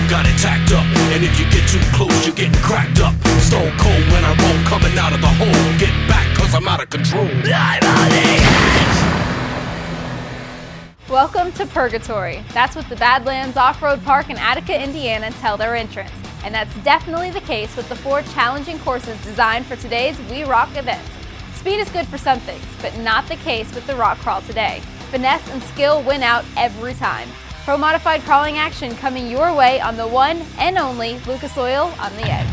got it tacked up. And if you get too close, you're getting cracked up. Stone cold when I roll, coming out of the hole. Get back, cause I'm out of control. I'm on the edge. Welcome to Purgatory. That's what the Badlands Off-Road Park in Attica, Indiana tell their entrants. And that's definitely the case with the 4 challenging courses designed for today's We Rock event. Speed is good for some things, but not the case with the rock crawl today. Finesse and skill win out every time. Pro modified crawling action coming your way on the one and only Lucas Oil on the Edge.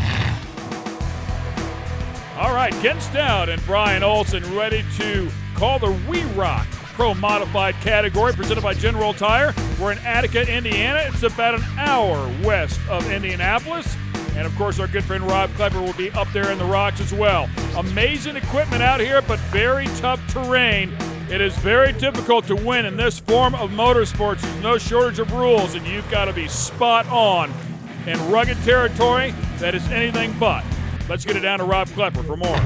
All right, Ken Stout and Brian Olson ready to call the We Rock Pro Modified category presented by General Tire. We're in Attica, Indiana. It's about an hour west of Indianapolis. And of course, our good friend Rob Klepper will be up there in the rocks as well. Amazing equipment out here, but very tough terrain. It is very difficult to win in this form of motorsports. There's no shortage of rules, and you've got to be spot on. In rugged territory, that is anything but. Let's get it down to Rob Klepper for more.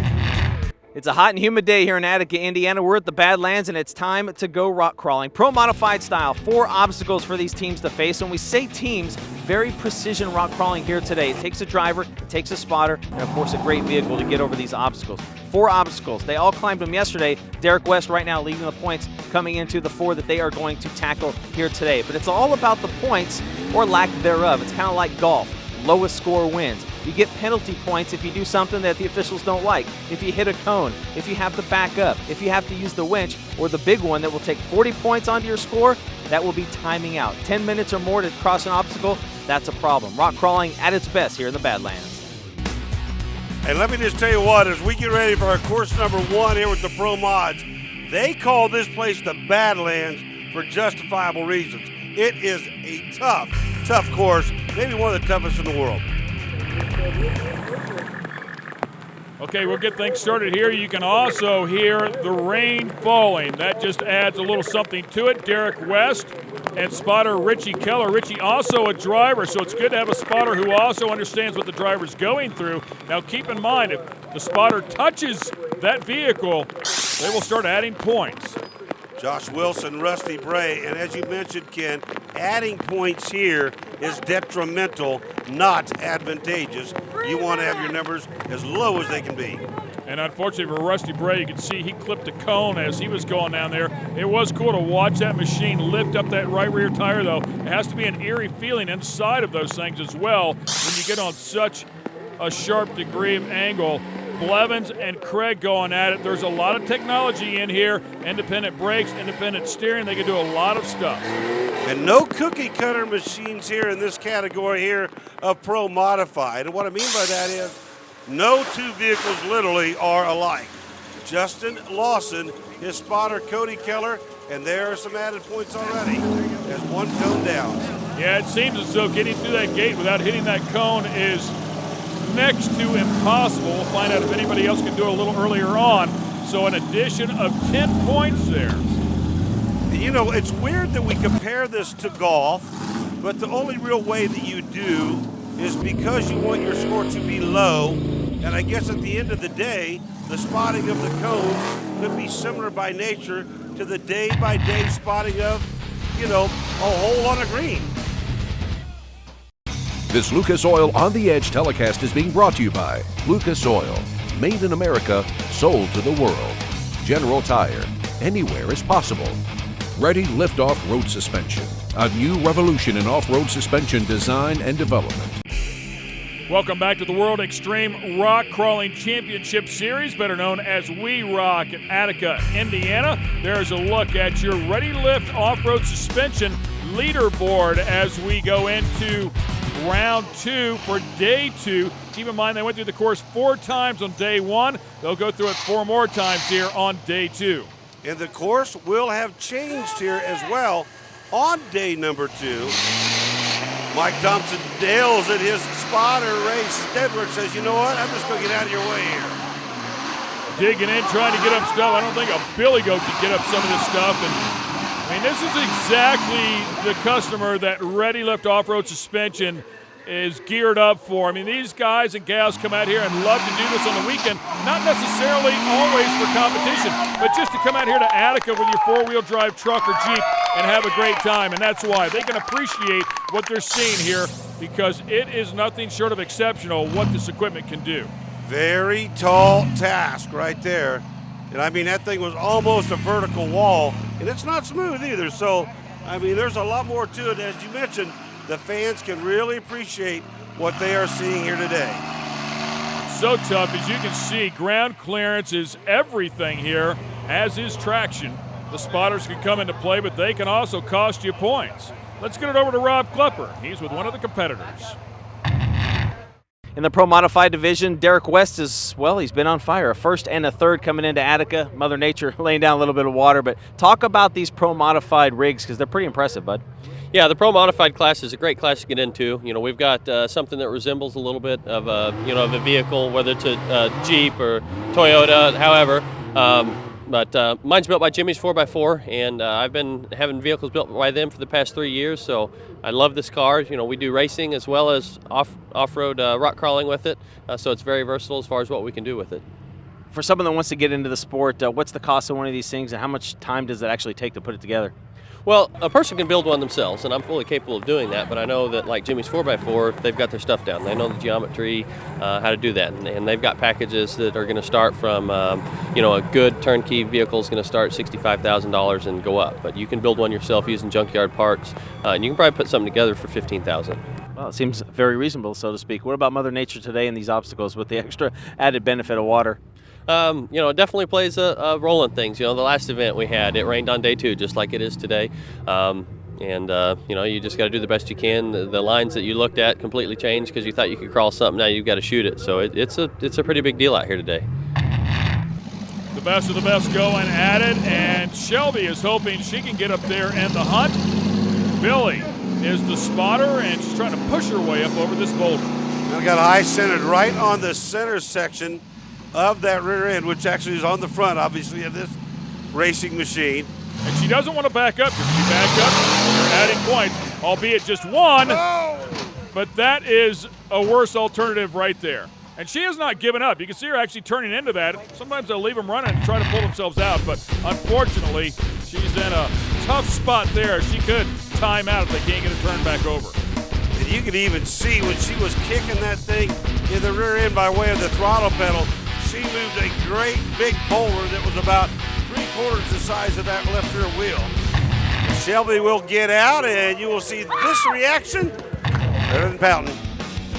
It's a hot and humid day here in Attica, Indiana. We're at the Badlands, and it's time to go rock crawling. Pro modified style, 4 obstacles for these teams to face. When we say teams, very precision rock crawling here today. It takes a driver, it takes a spotter, and of course a great vehicle to get over these obstacles. 4 obstacles. They all climbed them yesterday. Derek West right now leading the points coming into the 4 that they are going to tackle here today. But it's all about the points or lack thereof. It's kind of like golf. Lowest score wins. You get penalty points if you do something that the officials don't like. If you hit a cone, if you have to back up, if you have to use the winch, or the big one that will take 40 points onto your score, that will be timing out. 10 minutes or more to cross an obstacle, that's a problem. Rock crawling at its best here in the Badlands. And let me just tell you what, as we get ready for our course number 1 here with the Pro Mods, they call this place the Badlands for justifiable reasons. It is a tough course, maybe one of the toughest in the world. Okay, we'll get things started here. You can also hear the rain falling. That just adds a little something to it. Derek West and spotter Richie Keller. Richie also a driver, so it's good to have a spotter who also understands what the driver's going through. Now keep in mind, if the spotter touches that vehicle, they will start adding points. Josh Wilson, Rusty Bray, and as you mentioned, Ken, adding points here is detrimental, not advantageous. You want to have your numbers as low as they can be. And unfortunately for Rusty Bray, you can see he clipped a cone as he was going down there. It was cool to watch that machine lift up that right rear tire, though. It has to be an eerie feeling inside of those things as well when you get on such a sharp degree of angle. Blevins and Craig going at it. There's a lot of technology in here. Independent brakes, independent steering. They can do a lot of stuff. And no cookie cutter machines here in this category here of Pro Modified. And what I mean by that is no 2 vehicles literally are alike. Justin Lawson, his spotter Cody Keller, and there are some added points already as 1 cone down. Yeah, it seems as though getting through that gate without hitting that cone is next to impossible. We'll find out if anybody else can do it a little earlier on. So an addition of 10 points there. You know, it's weird that we compare this to golf, but the only real way that you do is because you want your score to be low. And I guess at the end of the day, the spotting of the cones could be similar by nature to the day-by-day spotting of, you know, a hole on a green. This Lucas Oil On the Edge telecast is being brought to you by Lucas Oil. Made in America, sold to the world. General Tire. Anywhere is possible. Ready Lift-Off Road Suspension. A new revolution in off-road suspension design and development. Welcome back to the World Extreme Rock Crawling Championship Series, better known as We Rock at Attica, Indiana. There's a look at your Ready Lift off-road suspension leaderboard as we go into round 2 for day 2. Keep in mind they went through the course 4 times on day 1. They'll go through it 4 more times here on day 2. And the course will have changed here as well on day number 2. Mike Thompson nails at his spotter. Ray Stedler says, you know what, I'm just going to get out of your way here. Digging in, trying to get up stuff. I don't think a billy goat can get up some of this stuff. And I mean, this is exactly the customer that Ready Lift Off-Road Suspension is geared up for. I mean, these guys and gals come out here and love to do this on the weekend, not necessarily always for competition, but just to come out here to Attica with your 4-wheel drive truck or Jeep and have a great time, and that's why they can appreciate what they're seeing here, because it is nothing short of exceptional what this equipment can do. Very tall task right there. And I mean, that thing was almost a vertical wall, and it's not smooth either. So, I mean, there's a lot more to it. As you mentioned, the fans can really appreciate what they are seeing here today. So tough, as you can see, ground clearance is everything here, as is traction. The spotters can come into play, but they can also cost you points. Let's get it over to Rob Klepper. He's with one of the competitors. In the Pro Modified division, Derek West is, well, he's been on fire. A first and a third coming into Attica. Mother Nature laying down a little bit of water. But talk about these Pro Modified rigs, because they're pretty impressive, bud. Yeah, the Pro Modified class is a great class to get into. You know, we've got something that resembles a little bit of a, of a vehicle, whether it's a Jeep or Toyota, however. But mine's built by Jimmy's 4x4, and I've been having vehicles built by them for the past 3 years, so I love this car. You know, we do racing as well as off-road rock crawling with it, so it's very versatile as far as what we can do with it. For someone that wants to get into the sport, what's the cost of one of these things, and how much time does it actually take to put it together? Well, a person can build one themselves, and I'm fully capable of doing that, but I know that like Jimmy's 4x4, they've got their stuff down. They know the geometry, how to do that, and they've got packages that are going to start from, a good turnkey vehicle is going to start $65,000 and go up, but you can build one yourself using junkyard parts, and you can probably put something together for $15,000. Well, it seems very reasonable, so to speak. What about Mother Nature today and these obstacles with the extra added benefit of water? It definitely plays a role in things. You know, the last event we had, it rained on day 2, just like it is today. You just got to do the best you can. The lines that you looked at completely changed because you thought you could crawl something. Now you've got to shoot it. So it's a pretty big deal out here today. The best of the best going at it, and Shelby is hoping she can get up there and the hunt. Billy is the spotter, and she's trying to push her way up over this boulder. Now got eye centered right on the center section of that rear end, which actually is on the front, obviously, of this racing machine. And she doesn't want to back up, because if you back up, you're adding points, albeit just one. Oh! But that is a worse alternative right there. And she has not given up. You can see her actually turning into that. Sometimes they'll leave them running and try to pull themselves out, but unfortunately, she's in a tough spot there. She could time out if they can't get a turn back over. And you could even see when she was kicking that thing in the rear end by way of the throttle pedal, she moved a great big boulder that was about 3/4 the size of that left rear wheel. Shelby will get out, and you will see this reaction. Better than pouting.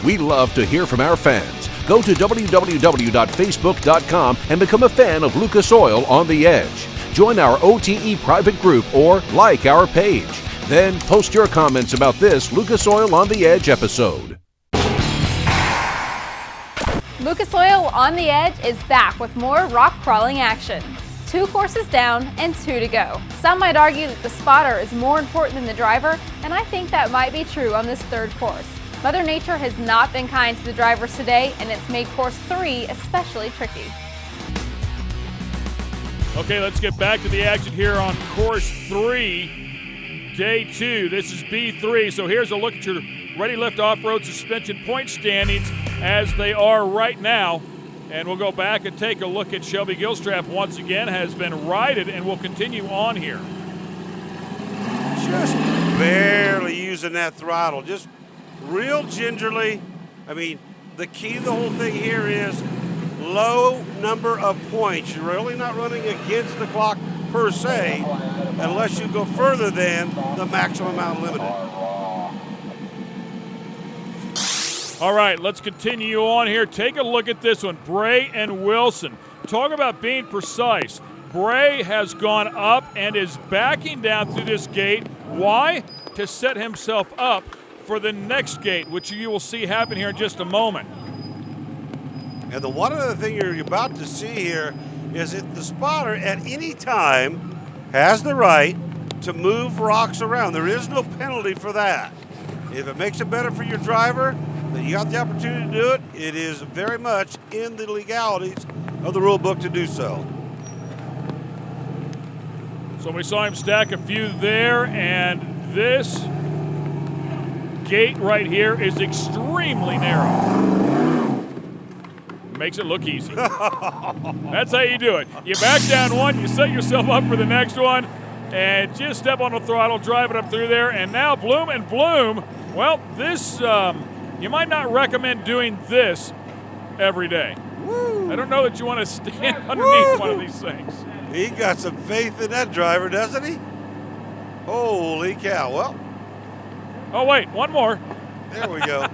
We love to hear from our fans. Go to www.facebook.com and become a fan of Lucas Oil on the Edge. Join our OTE private group or like our page. Then post your comments about this Lucas Oil on the Edge episode. Lucas Oil on the Edge is back with more rock crawling action. 2 courses down and 2 to go. Some might argue that the spotter is more important than the driver, and I think that might be true on this 3rd course. Mother Nature has not been kind to the drivers today, and it's made course 3 especially tricky. Okay, let's get back to the action here on course 3, day 2. This is B3, so here's a look at your Ready Lift Off-Road Suspension point standings as they are right now. And we'll go back and take a look at Shelby Gilstrap once again, has been righted and will continue on here. Just barely using that throttle, just real gingerly. I mean, the key to the whole thing here is low number of points. You're really not running against the clock per se, unless you go further than the maximum amount limited. All right, let's continue on here. Take a look at this one. Bray and Wilson. Talk about being precise. Bray has gone up and is backing down through this gate. Why? To set himself up for the next gate, which you will see happen here in just a moment. And the one other thing you're about to see here is that the spotter at any time has the right to move rocks around. There is no penalty for that. If it makes it better for your driver, then you got the opportunity to do it. It is very much in the legalities of the rule book to do so. So we saw him stack a few there, and this gate right here is extremely narrow. Makes it look easy. That's how you do it. You back down one, you set yourself up for the next one, and just step on the throttle, drive it up through there, and now Bloom and Bloom. Well, this, you might not recommend doing this every day. Woo. I don't know that you want to stand underneath one of these things. He got some faith in that driver, doesn't he? Holy cow. Well, Oh, wait, one more. there we go.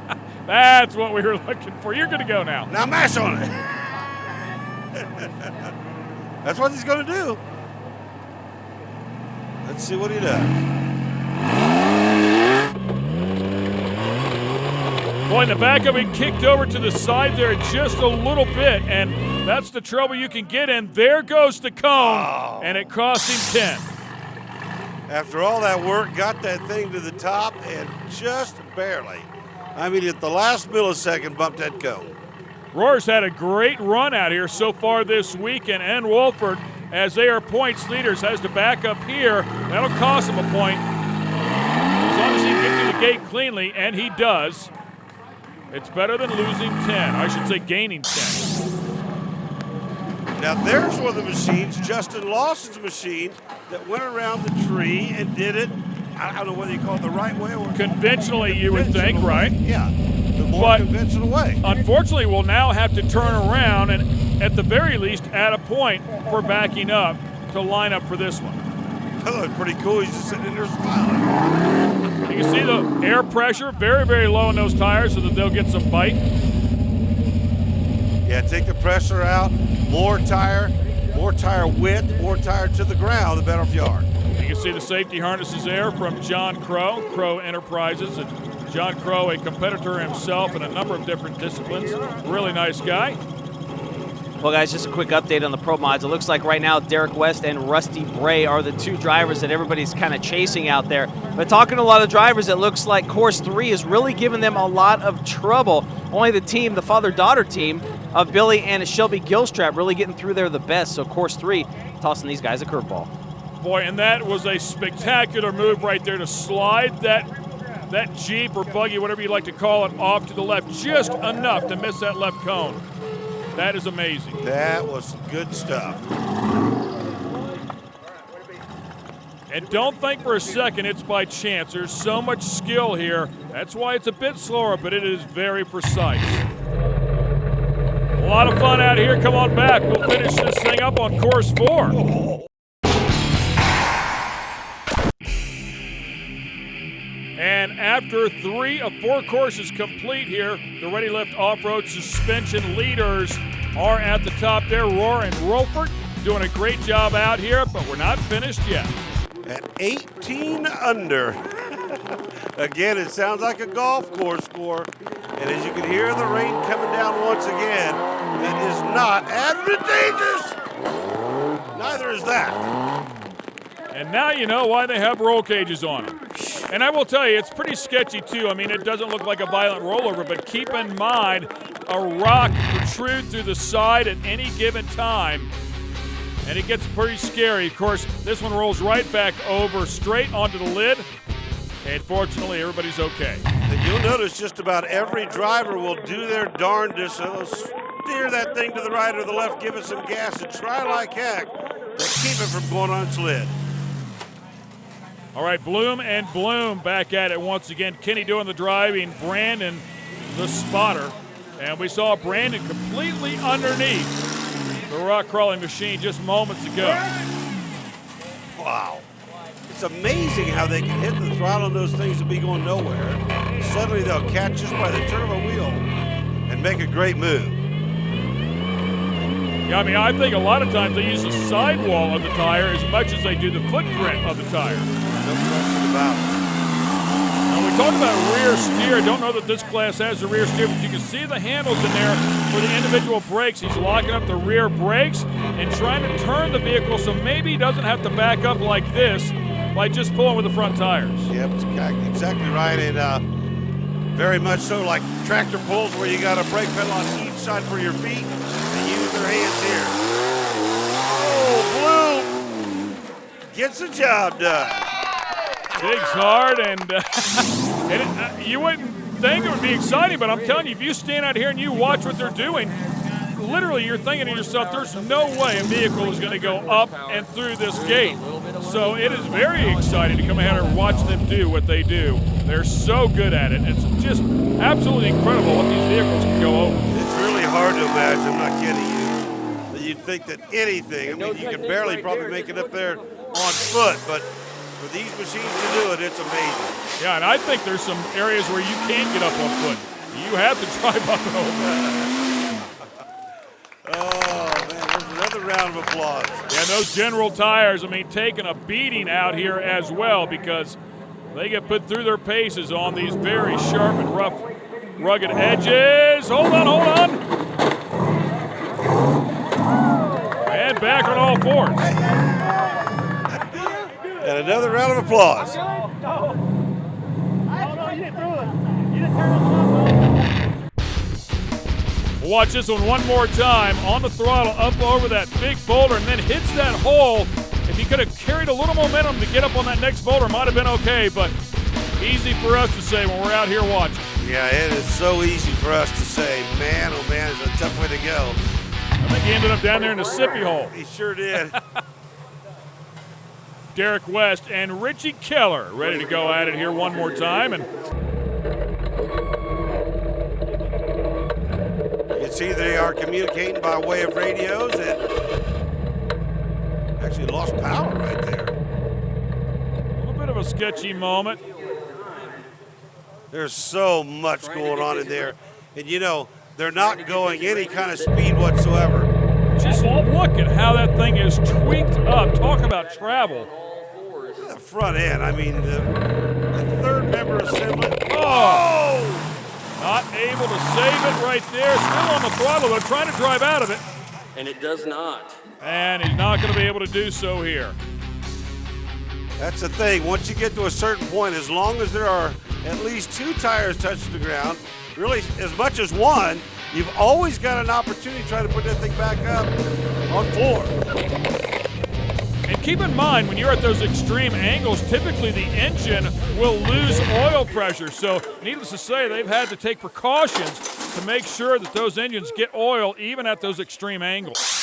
That's what we were looking for. You're going to go now. Now mash on it. That's what he's going to do. Let's see what he does. Boy, in the back of it, kicked over to the side there just a little bit, and that's the trouble you can get in. There goes the cone, and it cost him 10. After all that work, got that thing to the top and just barely. I mean, at the last millisecond, bumped that cone. Roar's had a great run out here so far this weekend, and Wolford, as they are points leaders, has to back up here. That'll cost him a point. As long as he can get through the gate cleanly, and he does. It's better than losing 10. I should say gaining 10. Now there's one of the machines, Justin Lawson's machine, that went around the tree and did it, I don't know whether you call it the right way or Conventionally, you would think, right? Yeah, the more But conventional way. Unfortunately, we'll now have to turn around and, at the very least, add a point for backing up to line up for this one. That looks pretty cool. He's just sitting in there smiling. You can see the air pressure very, very low in those tires so that they'll get some bite. Yeah, take the pressure out, more tire width, more tire to the ground, the better off you are. You can see the safety harnesses there from John Crow, Crow Enterprises. And John Crow, a competitor himself in a number of different disciplines. Really nice guy. Well, guys, just a quick update on the Pro Mods. It looks like right now Derek West and Rusty Bray are the two drivers that everybody's kind of chasing out there. But talking to a lot of drivers, it looks like Course 3 is really giving them a lot of trouble. Only the team, the father-daughter team of Billy and Shelby Gilstrap, really getting through there the best. So Course 3 tossing these guys a curveball. Boy, and that was a spectacular move right there to slide that Jeep or buggy, whatever you like to call it, off to the left just enough to miss that left cone. That is amazing. That was good stuff. And don't think for a second it's by chance. There's so much skill here. That's why it's a bit slower, but it is very precise. A lot of fun out here. Come on back. We'll finish this thing up on Course 4. And after 3 of 4 courses complete here, the Ready Lift Off-Road Suspension leaders are at the top there. Roar and Rolford doing a great job out here, but we're not finished yet. At 18 under. Again, it sounds like a golf course score. And as you can hear the rain coming down once again, that is not advantageous. Neither is that. And now you know why they have roll cages on them. And I will tell you, it's pretty sketchy too. I mean, it doesn't look like a violent rollover, but keep in mind, a rock protrudes through the side at any given time, and it gets pretty scary. Of course, this one rolls right back over, straight onto the lid, and fortunately, everybody's okay. And you'll notice just about every driver will do their darndest. They'll steer that thing to the right or the left, give it some gas, and try like heck to keep it from going on its lid. All right, Bloom and Bloom back at it once again. Kenny doing the driving, Brandon the spotter. And we saw Brandon completely underneath the rock crawling machine just moments ago. Wow. It's amazing how they can hit the throttle on those things and be going nowhere. Suddenly they'll catch just by the turn of a wheel and make a great move. Yeah, I mean, I think a lot of times they use the sidewall of the tire as much as they do the footprint of the tire. No question about it. Now, we talk about rear steer. Don't know that this class has a rear steer, but you can see the handles in there for the individual brakes. He's locking up the rear brakes and trying to turn the vehicle so maybe he doesn't have to back up like this by just pulling with the front tires. Yep, exactly right. And very much so like tractor pulls where you got a brake pedal on each side for your feet and use their hands here. Oh, Bloom gets the job done. Digs hard, and you wouldn't think it would be exciting, but I'm telling you, if you stand out here and you watch what they're doing, literally you're thinking to yourself, there's no way a vehicle is going to go up and through this gate. So it is very exciting to come ahead and watch them do what they do. They're so good at it. It's just absolutely incredible what these vehicles can go over. It's really hard to imagine, I'm not kidding you, that you'd think that anything, I mean, you could barely probably make it up there on foot, but for these machines to do it, it's amazing. Yeah, and I think there's some areas where you can't get up on foot. You have to drive up and over. Oh, man, there's another round of applause. Yeah, those General Tires, I mean, taking a beating out here as well because they get put through their paces on these very sharp and rough, rugged edges. Hold on, hold on. And back on all fours. And another round of applause. We'll watch this one more time. On the throttle, up over that big boulder, and then hits that hole. If he could have carried a little momentum to get up on that next boulder, might have been okay, but easy for us to say when we're out here watching. Yeah, it is so easy for us to say, man, oh man, it's a tough way to go. I think he ended up down there in the sippy hole. He sure did. Derek West and Richie Keller ready to go at it here one more time. And you can see they are communicating by way of radios and actually lost power right there. a little bit of a sketchy moment. There's so much going on in there. And you know, they're not going any kind of speed whatsoever. Just look at how that thing is tweaked up. Talk about travel. The front end, I mean, the third member assembly. Oh! Not able to save it right there. Still on the throttle. They're trying to drive out of it. And it does not. And he's not going to be able to do so here. That's the thing. Once you get to a certain point, as long as there are at least two tires touching the ground, really as much as one, you've always got an opportunity to try to put that thing back up on floor. And keep in mind, when you're at those extreme angles, typically the engine will lose oil pressure. So needless to say, they've had to take precautions to make sure that those engines get oil even at those extreme angles.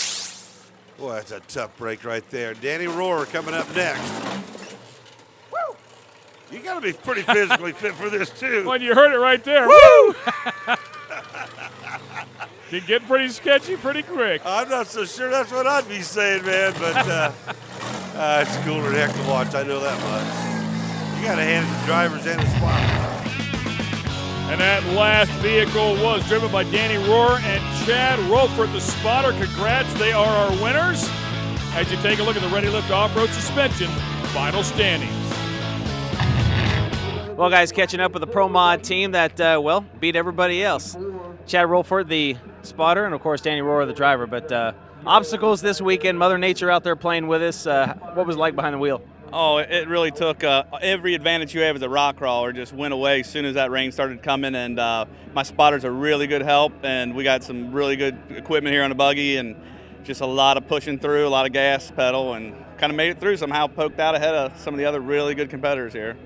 Boy, that's a tough break right there. Danny Rohrer coming up next. Woo! You got to be pretty physically fit for this, too. Well, you heard it right there. Woo! Can get pretty sketchy pretty quick. I'm not so sure that's what I'd be saying, man, but it's cooler than heck to watch. I know that much. You got to hand it to drivers and the spotters. And that last vehicle was driven by Danny Rohrer and Chad Rolford, the spotter. Congrats, they are our winners. As you take a look at the Ready Lift Off-Road Suspension final standings. Well, guys, catching up with the Pro Mod team that, beat everybody else. Chad Rolford, the spotter, and, of course, Danny Rohrer, the driver. But obstacles this weekend, Mother Nature out there playing with us. What was it like behind the wheel? Oh, it really took every advantage you have as a rock crawler just went away as soon as that rain started coming, and my spotters are really good help, and we got some really good equipment here on the buggy, and just a lot of pushing through, a lot of gas pedal, and kind of made it through somehow, poked out ahead of some of the other really good competitors here.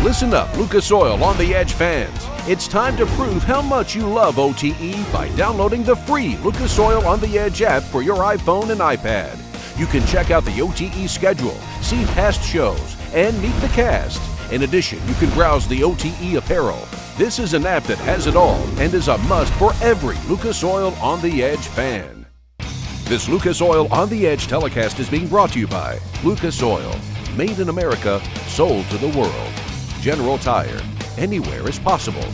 Listen up, Lucas Oil on the Edge fans. It's time to prove how much you love OTE by downloading the free Lucas Oil on the Edge app for your iPhone and iPad. You can check out the OTE schedule, see past shows, and meet the cast. In addition, you can browse the OTE apparel. This is an app that has it all and is a must for every Lucas Oil on the Edge fan. This Lucas Oil on the Edge telecast is being brought to you by Lucas Oil, made in America, sold to the world. General Tire, anywhere is possible.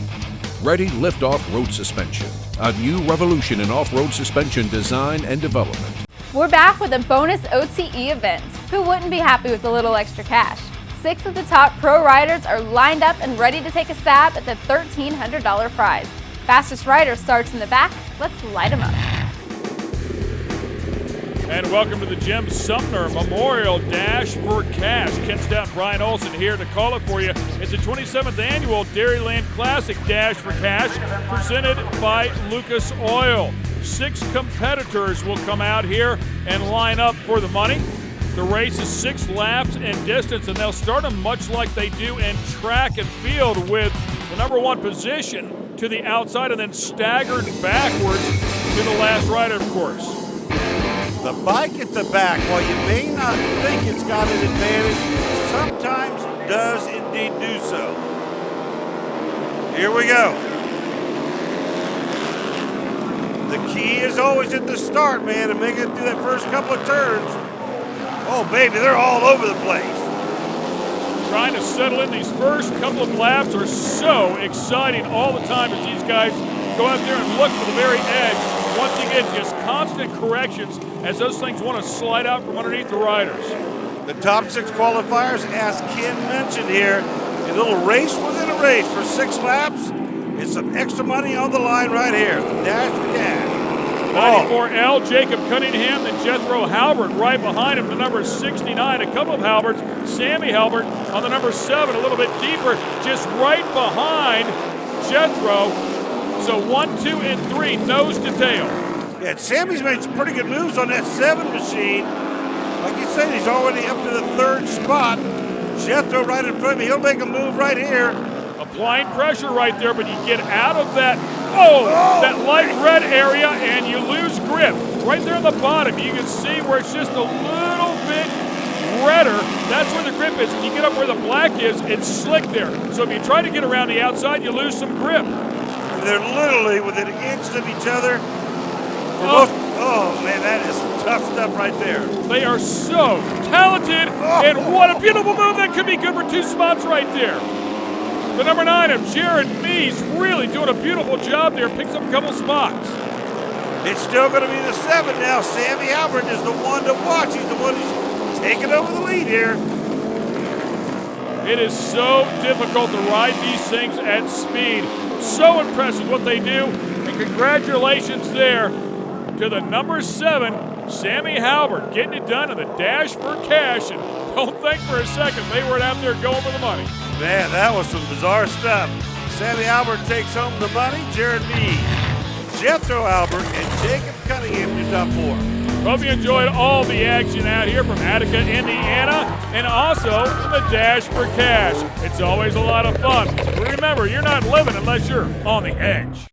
Ready Lift Off-Road Suspension, a new revolution in off-road suspension design and development. We're back with a bonus OTE event. Who wouldn't be happy with a little extra cash? 6 of the top pro riders are lined up and ready to take a stab at the $1,300 prize. Fastest rider starts in the back. Let's light them up. And welcome to the Jim Sumner Memorial Dash for Cash. Ken Stout and Brian Olson here to call it for you. It's the 27th annual Dairyland Classic Dash for Cash presented by Lucas Oil. 6 competitors will come out here and line up for the money. The race is 6 laps in distance, and they'll start them much like they do in track and field with the number 1 position to the outside and then staggered backwards to the last rider, of course. The bike at the back, while you may not think it's got an advantage, sometimes it does indeed do so. Here we go. The key is always at the start, man, and making it through that first couple of turns. Oh, baby, they're all over the place. Trying to settle in. These first couple of laps are so exciting all the time as these guys go out there and look for the very edge. Once again, just constant corrections as those things want to slide out from underneath the riders. The top 6 qualifiers, as Ken mentioned here, a little race within a race for 6 laps. It's some extra money on the line right here. The dash for cash. 94L, Jacob Cunningham, then Jethro Halbert right behind him, the number 69. A couple of Halberts, Sammy Halbert on the number 7, a little bit deeper, just right behind Jethro. So 1, 2, and 3, nose to tail. Yeah, Sammy's made some pretty good moves on that 7 machine. Like you said, he's already up to the 3rd spot. Jethro right in front of me. He'll make a move right here. Applying pressure right there, but you get out of that, that light red area and you lose grip. Right there on the bottom, you can see where it's just a little bit redder. That's where the grip is. When you get up where the black is, it's slick there. So if you try to get around the outside, you lose some grip. They're literally within an inch of each other. Oh, man, that is tough stuff right there. They are so talented, and what a beautiful move. That could be good for 2 spots right there. The number 9 of Jared Mees really doing a beautiful job there. Picks up a couple spots. It's still going to be the 7 now. Sammy Albert is the one to watch. He's the one who's taking over the lead here. It is so difficult to ride these things at speed. So impressive what they do. And congratulations there to the number 7, Sammy Halbert, getting it done in the dash for cash. And don't think for a second they were out there going for the money. Man, that was some bizarre stuff. Sammy Albert takes home the money. Jared Mead, Jethro Albert, and Jacob Cunningham in top 4. Hope you enjoyed all the action out here from Attica, Indiana, and also the Dash for Cash. It's always a lot of fun. Remember, you're not living unless you're on the edge.